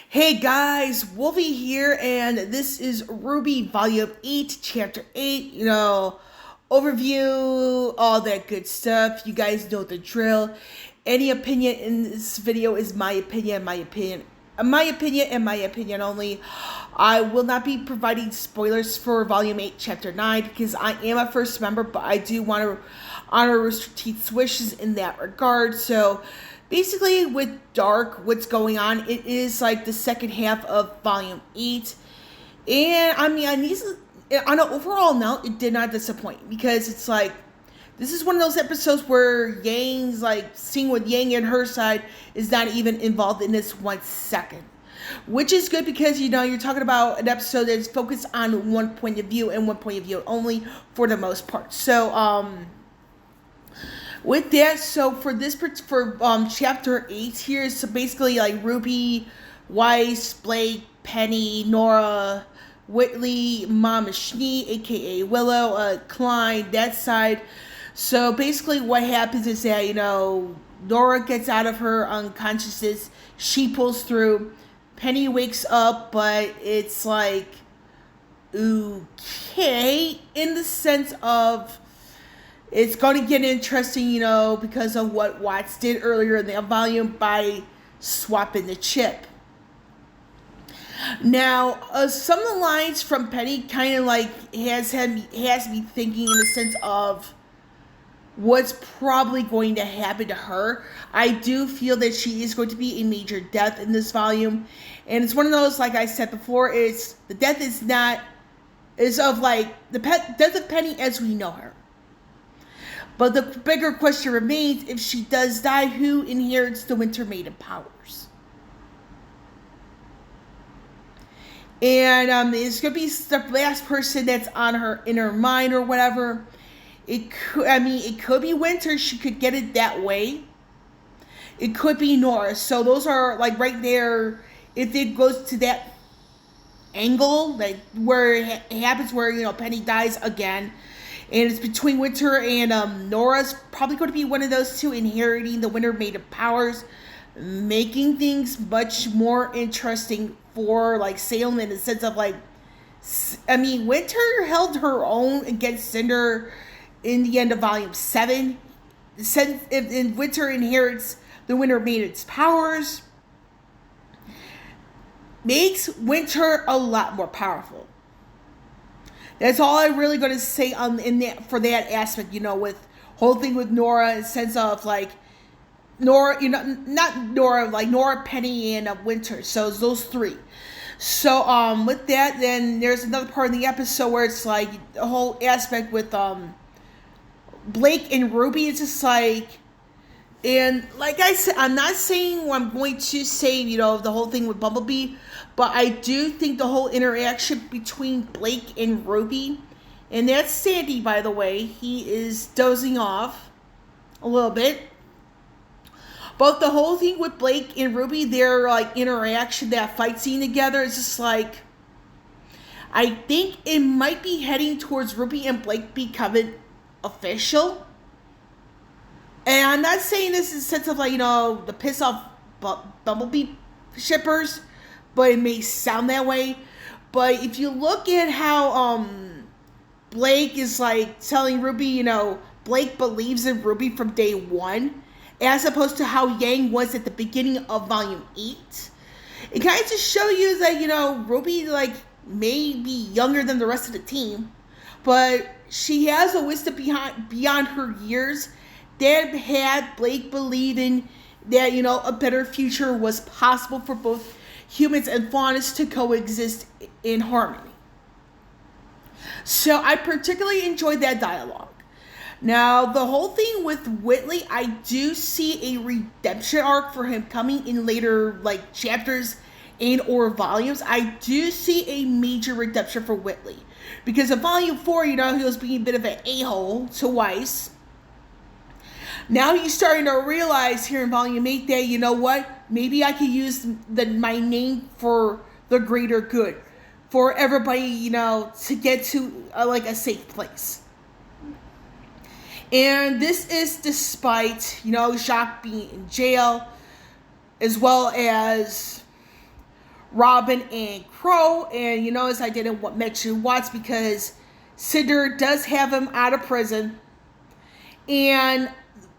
Hey guys, Wolvie here, and this is RWBY Volume 8, Chapter 8, overview, all that good stuff. You guys know the drill. Any opinion in this video is my opinion, and my opinion only. I will not be providing spoilers for Volume 8, Chapter 9, because I am a first member, but I do want to honor Rooster Teeth's wishes in that regard, so basically with Dark, what's going on, it is like the second half of Volume 8, and on an overall note, it did not disappoint, because it's like, this is one of those episodes where Yang's, like, seeing with Yang and her side is not even involved in this 1 second. Which is good because, you're talking about an episode that's focused on one point of view and one point of view only for the most part. So, with that, so for chapter 8 here, so basically like Ruby, Weiss, Blake, Penny, Nora, Whitley, Mama Schnee, aka Willow, Klein, that side. So basically what happens is that, Nora gets out of her unconsciousness, she pulls through, Penny wakes up, but it's like, okay, in the sense of, it's going to get interesting, because of what Watts did earlier in the volume by swapping the chip. Now, some of the lines from Penny kind of like has me thinking in the sense of what's probably going to happen to her. I do feel that she is going to be a major death in this volume, and it's one of those, like I said before, the death is of like the death of Penny as we know her. But the bigger question remains, if she does die, who inherits the Winter Maiden powers? And it's going to be the last person that's in her mind or whatever. It could be Winter. She could get it that way. It could be Nora. So those are like right there. If it goes to that angle, like where it happens, where Penny dies again, and it's between Winter and Nora's probably going to be one of those two inheriting the Winter Maiden powers, making things much more interesting for like Salem in the sense of like, Winter held her own against Cinder in the end of Volume 7. Since if Winter inherits the Winter Maiden's powers, makes Winter a lot more powerful. That's all I'm really going to say for that aspect, with whole thing with Nora, in the sense of like Nora, not Nora, like Nora, Penny, and Winter. So it's those three. So with that, then there's another part of the episode where it's like the whole aspect with Blake and Ruby. It's just like, and like I said, I'm not saying I'm going to say, the whole thing with Bumblebee, but I do think the whole interaction between Blake and Ruby, and that's Sandy, by the way, he is dozing off a little bit. But the whole thing with Blake and Ruby, their like interaction, that fight scene together, is just like, I think it might be heading towards Ruby and Blake becoming official. And I'm not saying this in the sense of like, the piss off Bumblebee shippers, but it may sound that way. But if you look at how Blake is like telling Ruby, Blake believes in Ruby from day one, as opposed to how Yang was at the beginning of Volume 8, it kind of just shows you that, Ruby like may be younger than the rest of the team, but she has a wisdom beyond her years that had Blake believing that, a better future was possible for both humans and faunas to coexist in harmony. So I particularly enjoyed that dialogue. Now, the whole thing with Whitley, I do see a redemption arc for him coming in later, like, chapters and or volumes. I do see a major redemption for Whitley. Because in Volume 4, he was being a bit of an a-hole to Weiss. Now he's starting to realize here in Volume 8 that, maybe I could use my name for the greater good. For everybody, to get to, a safe place. And this is despite, Jacques being in jail, as well as Robin and Crow. And you notice I didn't mention Watts because Cinder does have him out of prison. And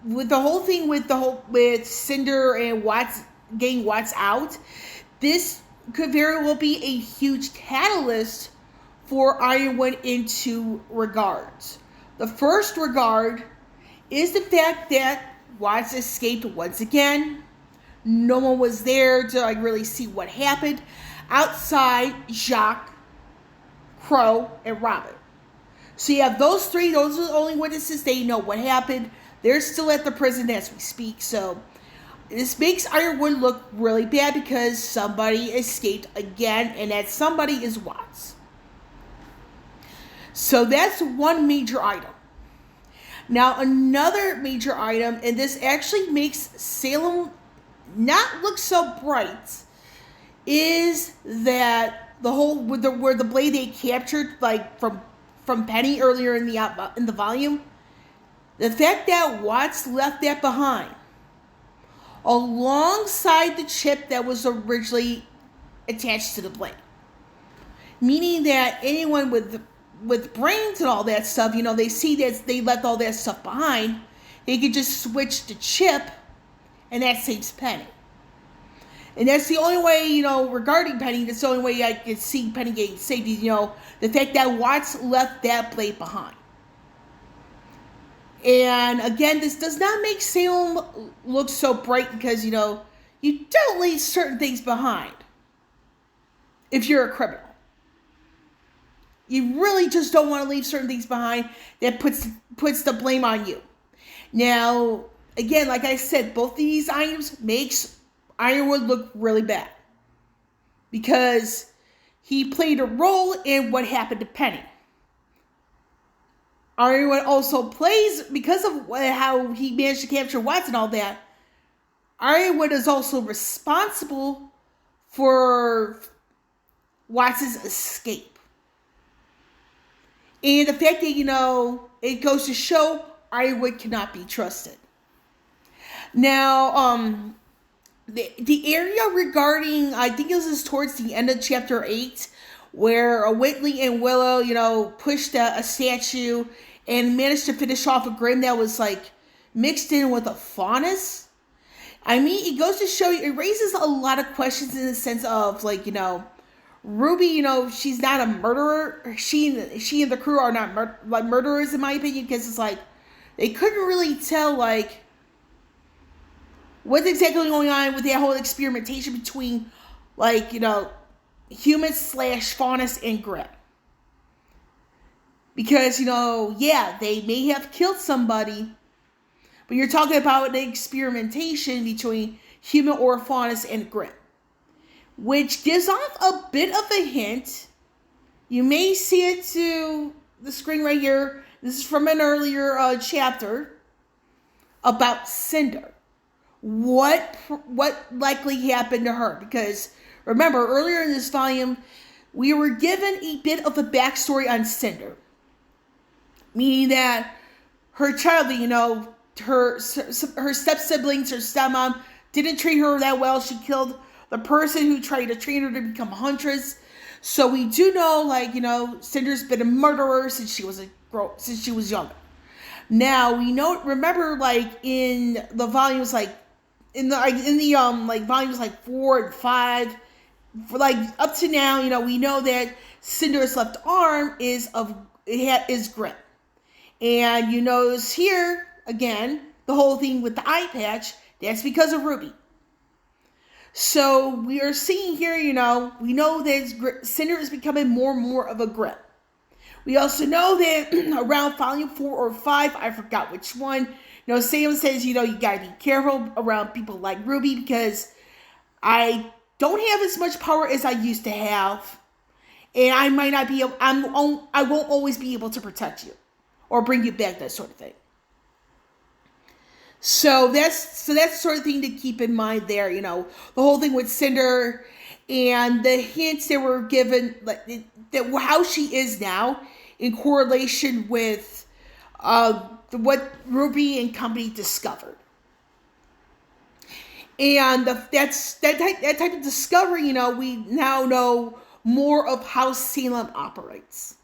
with the whole thing with Cinder and Watts getting Watts out, this could very well be a huge catalyst for Ironwood in two regards. The first regard is the fact that Watts escaped once again. No one was there to really see what happened outside Jacques, Crow, and Robin. So you have those three. Those are the only witnesses. They know what happened. They're still at the prison as we speak. So this makes Ironwood look really bad because somebody escaped again, and that somebody is Watts. So that's one major item. Now another major item, and this actually makes Salem not look so bright, is that the whole where the blade they captured from Penny earlier in the volume, the fact that Watts left that behind alongside the chip that was originally attached to the blade, meaning that anyone with brains and all that stuff, they see that they left all that stuff behind, they could just switch the chip, and that saves Penny. And that's the only way, regarding Penny, that's the only way I could see Penny getting saved, the fact that Watts left that blade behind. And again, this does not make Salem look so bright because, you don't leave certain things behind if you're a criminal. You really just don't want to leave certain things behind that puts the blame on you. Now, again, like I said, both of these items makes Ironwood look really bad because he played a role in what happened to Penny. Ironwood also plays, because of how he managed to capture Watts and all that, Ironwood is also responsible for Watts' escape. And the fact that, it goes to show Ironwood cannot be trusted. Now, the area regarding, I think this is towards the end of chapter 8, where Whitley and Willow, pushed a statue and managed to finish off a grim that was, mixed in with a faunus. I mean, it goes to show you, it raises a lot of questions in the sense of, Ruby, she's not a murderer. She and the crew are not murderers, in my opinion, because it's they couldn't really tell, what's exactly going on with that whole experimentation between, humans / faunus and Grim. Because, they may have killed somebody, but you're talking about the experimentation between human or faunus and Grim, which gives off a bit of a hint. You may see it to the screen right here. This is from an earlier chapter about Cinder. What likely happened to her? Because remember, earlier in this volume, we were given a bit of a backstory on Cinder. Meaning that her child, her step-siblings, her stepmom, didn't treat her that well. She killed the person who tried to train her to become a huntress. So we do know, Cinder's been a murderer since she was younger. Now we know, remember, in the volumes, in the volumes 4 and 5, up to now, we know that Cinder's left arm is Grim. And you notice here, again, the whole thing with the eye patch, that's because of Ruby. So we are seeing here, we know that Cinder is becoming more and more of a Grim. We also know that around volume 4 or 5, I forgot which one, Sam says, you gotta be careful around people like Ruby because I don't have as much power as I used to have. And I might not be able, I won't always be able to protect you or bring you back, that sort of thing. So that's the sort of thing to keep in mind there, the whole thing with Cinder and the hints that were given, that how she is now in correlation with what Ruby and company discovered. And that type of discovery, we now know more of how Salem operates.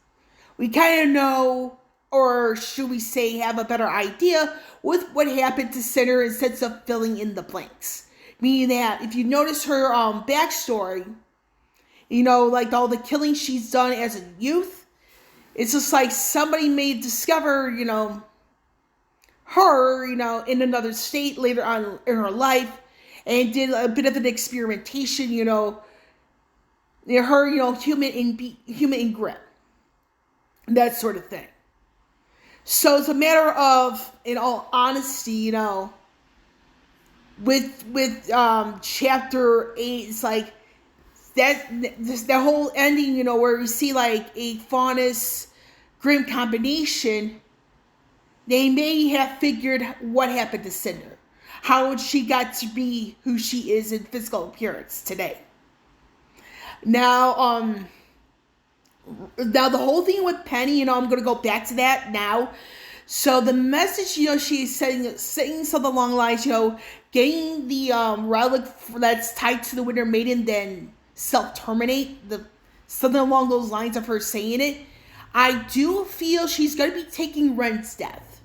We kind of know, or should we say, have a better idea with what happened to Cinder in sense of filling in the blanks. Meaning that if you notice her backstory, like all the killing she's done as a youth, it's just like somebody may discover, her, in another state later on in her life, and did a bit of an experimentation, her, human in grit, that sort of thing. So it's a matter of, in all honesty, with chapter 8, it's like the whole ending, where we see like a Faunus Grim combination. They may have figured what happened to Cinder, how she got to be who she is in physical appearance today. Now the whole thing with Penny, I'm going to go back to that now. So the message, she's saying something along the lines, getting the relic that's tied to the Winter Maiden, then self-terminate, something along those lines of her saying it. I do feel she's going to be taking Ren's death.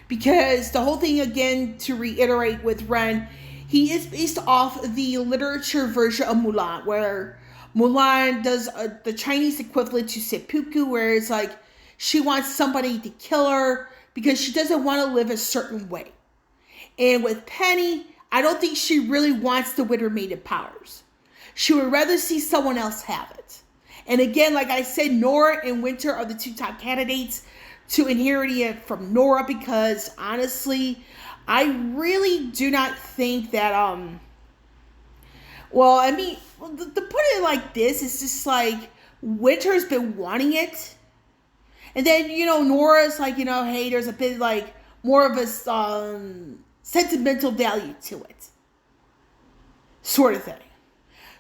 Because the whole thing, again, to reiterate with Ren, he is based off the literature version of Mulan, where Mulan does the Chinese equivalent to seppuku, where it's like she wants somebody to kill her because she doesn't want to live a certain way. And with Penny, I don't think she really wants the Winter Maiden powers. She would rather see someone else have it. And again, like I said, Nora and Winter are the two top candidates to inherit it from Nora, because honestly, I really do not think that, to put it like this, it's just like Winter's been wanting it. And then, Nora's like, hey, there's a bit like more of a sentimental value to it. Sort of thing.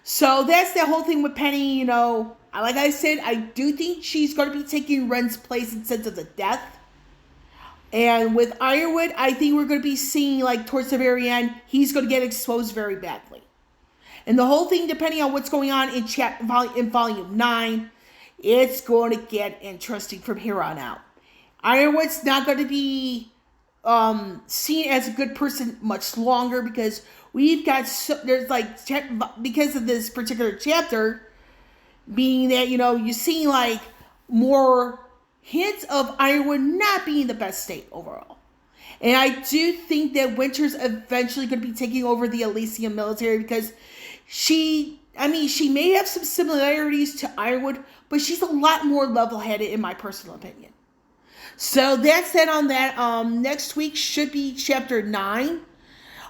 So that's the whole thing with Penny, like I said, I do think she's going to be taking Ren's place in sense of the death. And with Ironwood, I think we're going to be seeing, like, towards the very end, he's going to get exposed very badly. And the whole thing, depending on what's going on in Volume 9, it's going to get interesting from here on out. Ironwood's not going to be seen as a good person much longer, because we've got, because of this particular chapter, being that, you're seeing like more hints of Ironwood not being the best state overall. And I do think that Winter's eventually going to be taking over the Elysium military, because she may have some similarities to Ironwood, but she's a lot more level-headed in my personal opinion. So that's it on that. Next week should be chapter 9.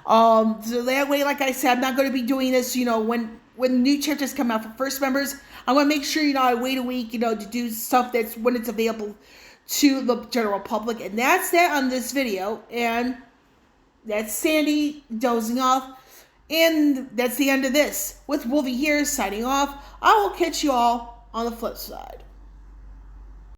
So that way, like I said, I'm not going to be doing this, when new chapters come out for first members. I'm going to make sure, I wait a week, to do stuff that's when it's available to the general public. And that's that on this video. And that's Sandy dozing off. And that's the end of this. With Wolvie here signing off. I will catch you all on the flip side.